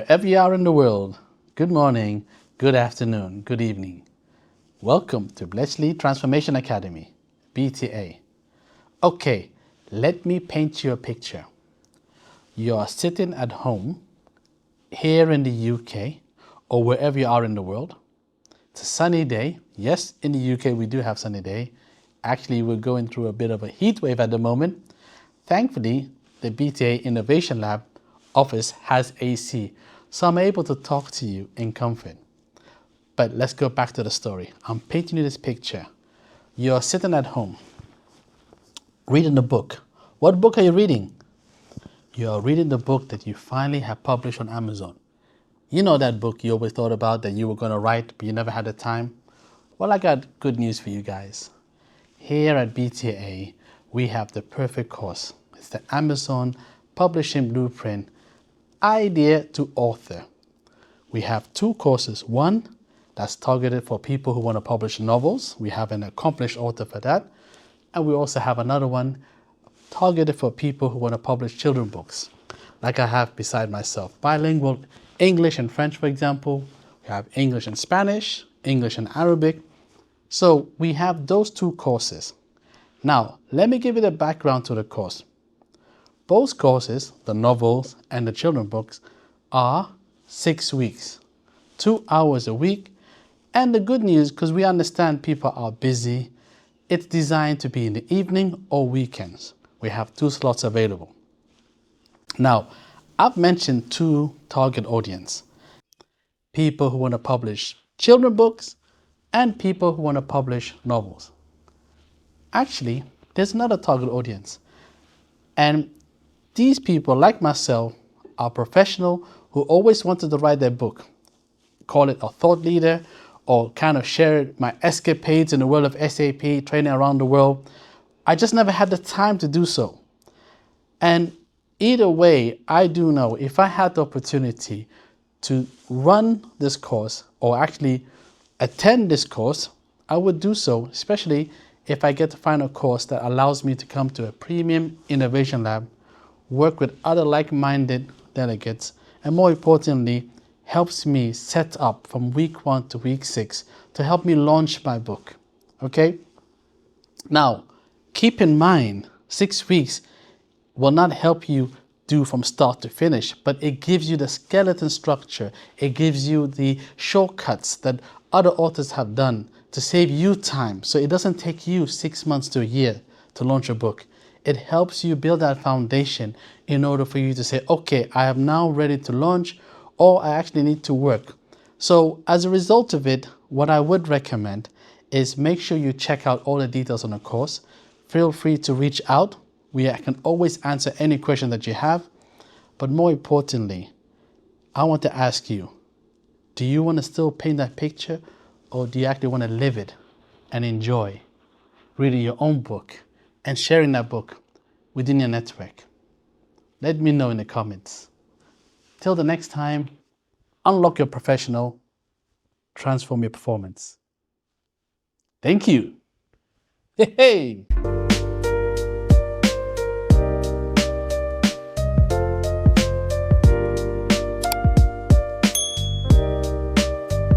Wherever you are in the world, good morning, good afternoon, good evening. Welcome to Bletchley Transformation Academy, BTA. Okay, let me paint you a picture. You are sitting at home, here in the UK, or wherever you are in the world. It's a sunny day. Yes, in the UK we do have sunny day. Actually, we're going through a bit of a heat wave at the moment. Thankfully, the BTA Innovation Lab office has AC, so I'm able to talk to you in comfort. But let's go back to the story. I'm painting you this picture. You're sitting at home, reading a book. What book are you reading? You're reading the book that you finally have published on Amazon. You know that book you always thought about that you were going to write, but you never had the time? Well, I got good news for you guys. Here at BTA, we have the perfect course. It's the Amazon Publishing Blueprint Idea to Author. We have two courses. One that's targeted for people who want to publish novels. We have an accomplished author for that. And we also have another one targeted for people who want to publish children's books, like I have beside myself. Bilingual English and French, for example. We have English and Spanish, English and Arabic. So we have those two courses. Now, let me give you the background to the course. Both courses, the novels and the children's books, are 6 weeks, 2 hours a week. And the good news, because we understand people are busy, it's designed to be in the evening or weekends. We have 2 slots available. Now, I've mentioned 2 target audience. People who want to publish children's books and people who want to publish novels. Actually, there's another target audience. And these people, like myself, are professionals who always wanted to write their book. Call it a thought leader, or kind of share my escapades in the world of SAP, training around the world. I just never had the time to do so. And either way, I do know if I had the opportunity to run this course or actually attend this course, I would do so, especially if I get to find a course that allows me to come to a premium innovation lab, work with other like-minded delegates, and more importantly, helps me set up from week 1 to week 6 to help me launch my book. Okay? Now, keep in mind, 6 weeks will not help you do from start to finish, but it gives you the skeleton structure. It gives you the shortcuts that other authors have done to save you time. So it doesn't take you 6 months to a year to launch a book. It helps you build that foundation in order for you to say, okay, I am now ready to launch, or I actually need to work. So as a result of it, what I would recommend is make sure you check out all the details on the course. Feel free to reach out. I can always answer any question that you have. But more importantly, I want to ask you, do you want to still paint that picture, or do you actually want to live it and enjoy reading your own book and sharing that book within your network? Let me know in the comments. Till the next time, unlock your professional, transform your performance. Thank you. Hey, hey.